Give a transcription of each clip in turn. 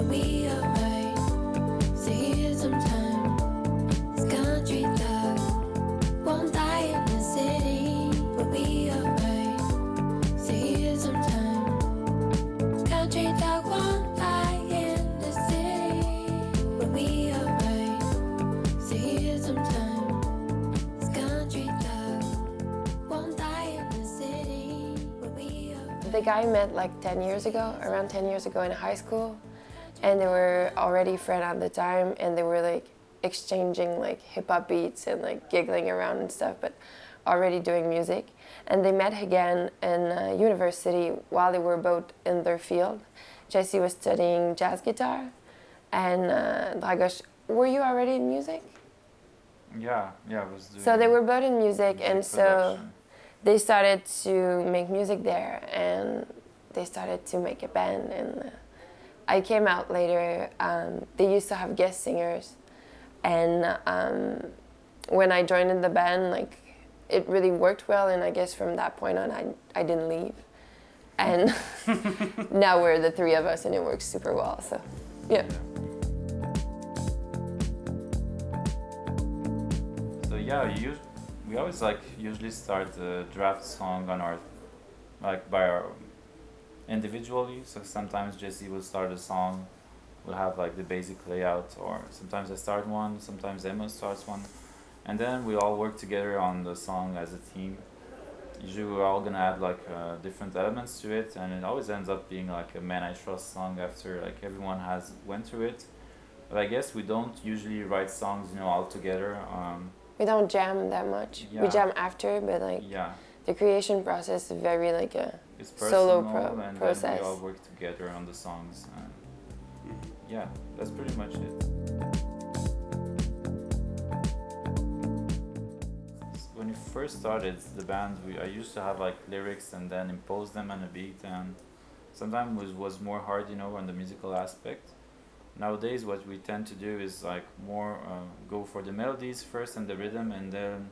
we'll be alright. Stay here sometime. This country dog won't die in the city. We'll be alright. Stay here sometime. This country dog won't die in the city. We'll be alright. Stay here sometime. This country dog won't die in the city. We'll be alright. The guy met like 10 years ago, around 10 years ago in high school, and they were already friends at the time, and they were like exchanging like hip-hop beats and like giggling around and stuff, but already doing music. And they met again in university while they were both in their field. Jesse was studying jazz guitar, and Dragos, were you already in music? Yeah, I was doing. So they were both in music, and so production. they started to make music there, and they started to make a band. And I came out later. They used to have guest singers, and when I joined in the band, like it really worked well. And I guess from that point on, I didn't leave. And now we're the three of us, and it works super well. So, yeah. So yeah, we always like usually start the draft song on our, like by our individually. So sometimes Jesse will start a song, we'll have like the basic layout, or sometimes I start one, sometimes Emma starts one, and then we all work together on the song as a team. Usually we're all gonna add like different elements to it, and it always ends up being like a Man I Trust song after like everyone has went through it. But I guess we don't usually write songs, all together. We don't jam that much. Yeah. We jam after, but like Yeah, the creation process is very like a it's solo personal, and process. then we all work together on the songs. And yeah, that's pretty much it. When we first started the band, I used to have like lyrics and then impose them on a beat, and sometimes it was more hard, on the musical aspect. Nowadays, what we tend to do is like more go for the melodies first and the rhythm, and then,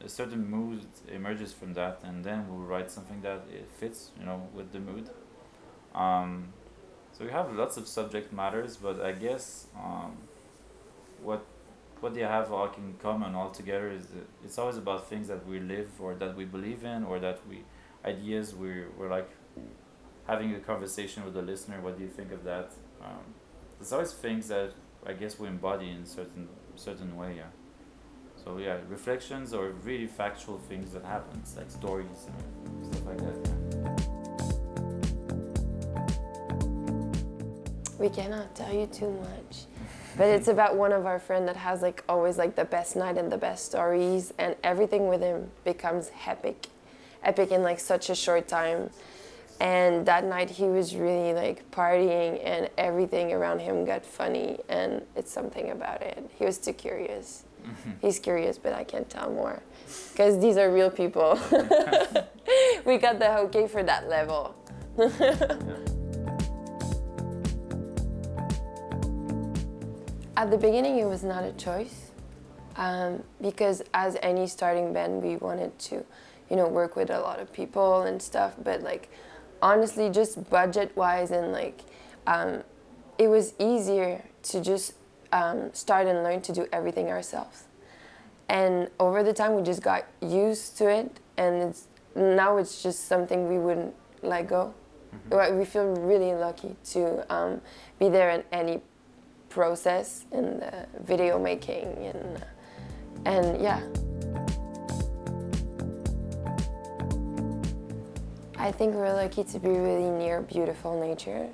a certain mood emerges from that, and then we'll write something that it fits, with the mood. So we have lots of subject matters, but I guess what they have like in common altogether is that it's always about things that we live or that we believe in, or that ideas we're like having a conversation with the listener. What do you think of that? There's always things that I guess we embody in certain way, yeah. So yeah, reflections or really factual things that happens, like stories and stuff like that. Yeah. We cannot tell you too much, but it's about one of our friends that has like always like the best night and the best stories, and everything with him becomes epic in like such a short time. And that night he was really like partying, and everything around him got funny, and it's something about it. He was too curious. He's curious, but I can't tell more because these are real people. We got the okay for that level. At the beginning, it was not a choice, because as any starting band, we wanted to, work with a lot of people and stuff. But like, honestly, just budget-wise and like, it was easier to just start and learn to do everything ourselves. And over the time, we just got used to it, and now it's just something we wouldn't let go. We feel really lucky to be there in any process in the video making, and yeah. I think we're lucky to be really near beautiful nature,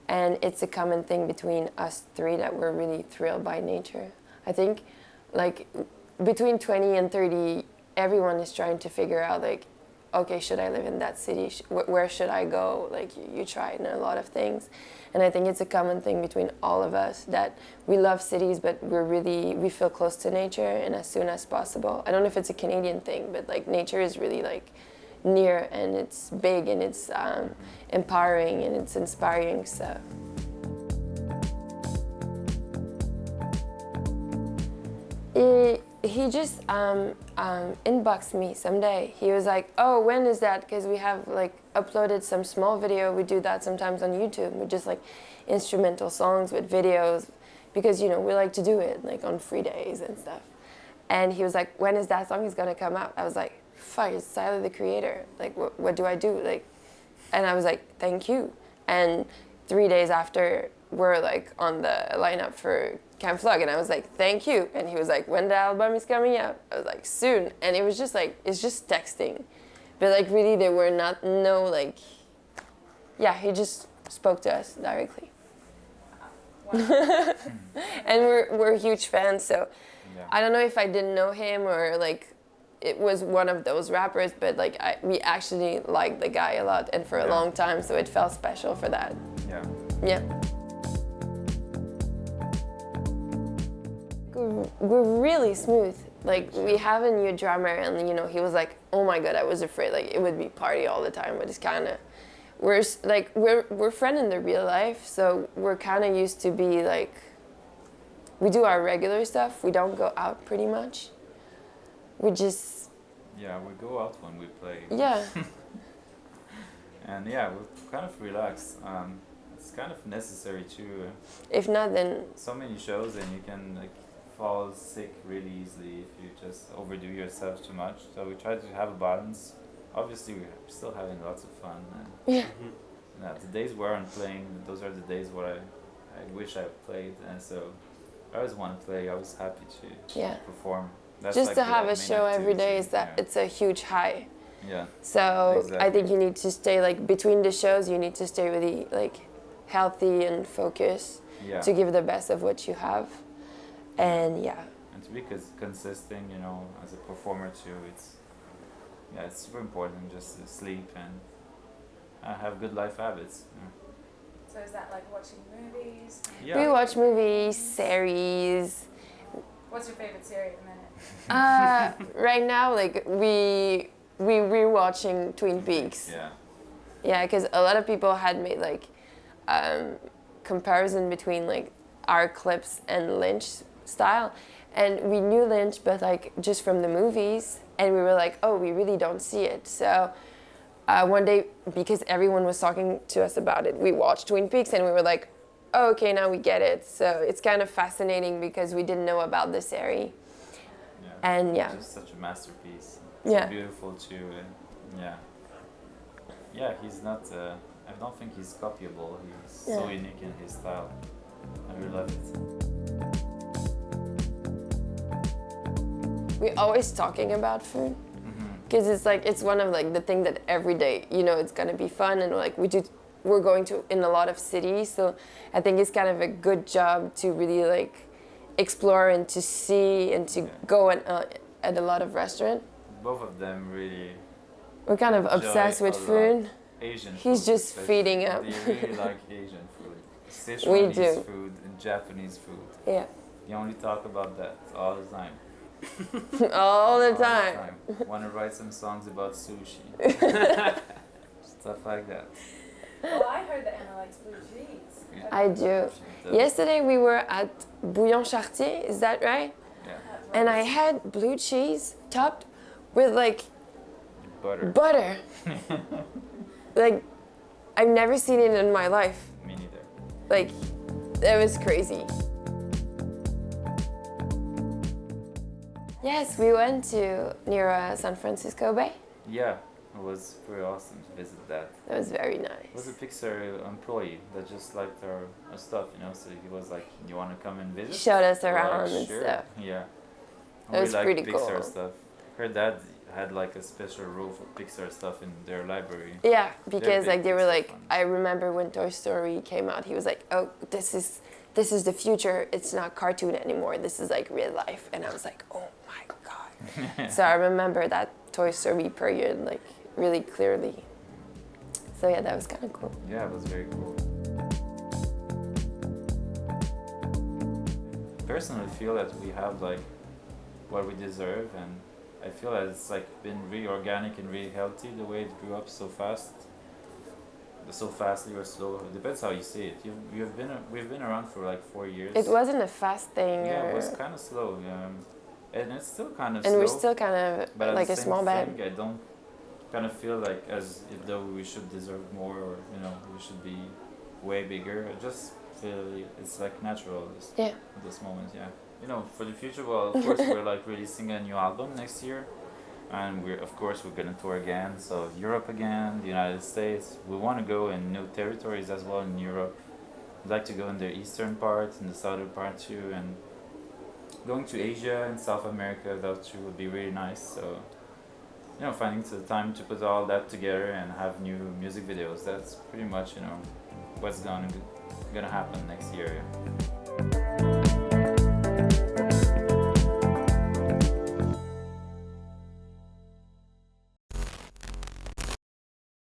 and it's a common thing between us three that we're really thrilled by nature. I think like between 20 and 30, everyone is trying to figure out like, okay, should I live in that city? Where should I go? Like you try a lot of things. And I think it's a common thing between all of us that we love cities, but we feel close to nature, and as soon as possible. I don't know if it's a Canadian thing, but like nature is really like near, and it's big, and it's empowering, and it's inspiring, so. he just inboxed me someday. He was like, "Oh, when is that?" Because we have like uploaded some small video. We do that sometimes on YouTube. We just like instrumental songs with videos, because you know we like to do it like on free days and stuff. And he was like, "When is that song is gonna come out?" I was like, "Fuck, it's Tyler the Creator. Like, what do I do?" Like, and I was like, "Thank you." And 3 days after, we're like on the lineup for Camp FLOG, and I was like, "Thank you." And he was like, "When the album is coming out?" I was like, "Soon." And it was just like, it's just texting, but like really there were no like, yeah, he just spoke to us directly. Wow. And we're huge fans, so Yeah. I don't know if I didn't know him or like it was one of those rappers, but like we actually liked the guy a lot and for a Yeah. long time, so it felt special for that. Yeah. Yeah. We're really smooth. Like we have a new drummer, and you know he was like, "Oh my god, I was afraid like it would be party all the time," but it's kind of we're friends in the real life, so we're kind of used to be like we do our regular stuff. We don't go out pretty much. We just Yeah, we go out when we play. yeah. And yeah, we're kind of relaxed. It's kind of necessary too. If not, then So many shows, and you can like fall sick really easily if you just overdo yourself too much. So we try to have a balance. Obviously, we're still having lots of fun. And yeah. yeah, the days we aren't playing, those are the days where I wish I played. And so I always want to play. I was happy to Yeah. perform. That's Just like to the have a main show every day activity. is that Yeah. it's a huge high. Yeah. So I Exactly. think you need to stay like between the shows. You need to stay really like healthy and focused Yeah. to give the best of what you have. And yeah, And to be consistent, you know, as a performer too, it's super important just to sleep and have good life habits. So is that like watching movies? Yeah. we watch movies, series. What's your favorite series at the minute? Right now, like we rewatching Twin Peaks. Yeah. Yeah, because a lot of people had made like comparison between like our clips and Lynch style, and we knew Lynch, but like just from the movies, and we were like, oh, we really don't see it. So one day, because everyone was talking to us about it, we watched Twin Peaks, and we were like, oh, okay, now we get it. So it's kind of fascinating because we didn't know about the series, Yeah. and yeah. Just such a masterpiece. So Yeah. beautiful too. And yeah. Yeah, he's not. I don't think he's copyable. He's so Yeah. unique in his style. I really love it. We're always talking about food. Because it's like it's one of like the thing that every day, you know, it's gonna be fun, and like we're going to in a lot of cities, so I think it's kind of a good job to really like explore and to see and to Yeah. go at a lot of restaurants. Both of them really We're kind of enjoy obsessed with a lot. food. Asian He's food. just especially. feeding up. They really like Asian food. We Sichuanese do. food and Japanese food. Yeah, You only talk about that all the time. all the time. Want to write some songs about sushi. Stuff like that. Well, I heard that Emma likes blue cheese. I do. Yesterday we were at Bouillon Chartier, is that right? Yeah. And I had blue cheese topped with like Butter. butter. Like, I've never seen it in my life. Me neither. Like, that was crazy. Yes, we went to near San Francisco Bay. Yeah, it was pretty awesome to visit that. That was very It was a nice. PIXAR employee that just liked our stuff, you know, so he was like, you want to come and visit? Showed us We're like, around and "Sure." stuff. Yeah. That was we like pretty PIXAR cool. stuff. Her dad had like a special room for PIXAR stuff in their library. Yeah, because big like they were Pixar like, fans. I remember when Toy Story came out, he was like, oh, this is the future. It's not cartoon anymore. This is like real life. And I was like, oh my God. So I remember that Toy Story period like really clearly. So yeah, that was kind of cool. Yeah, it was very cool. Personally, I feel that we have like what we deserve, and I feel that it's like been really organic and really healthy the way it grew up so fast. So fastly or slow, it depends how you see it. We've been around for like 4 years. It wasn't a fast thing. Yeah, Or... it was kind of slow. and it's still kind of And slow. we're still kind of But at like the a same small band. thing, I don't kind of feel like as if though we should deserve more, or you know, we should be way bigger. I just feel it's like natural Yeah. at this moment. Yeah, you know, for the future, well, of course, we're like releasing a new album next year, and we're gonna tour again. So Europe again, the United States. We want to go in new territories as well in Europe. I'd like to go in the eastern part and the southern part too, and going to Asia and South America, those two would be really nice. So, you know, finding the time to put all that together and have new music videos, that's pretty much, you know, what's gonna happen next year. Yeah.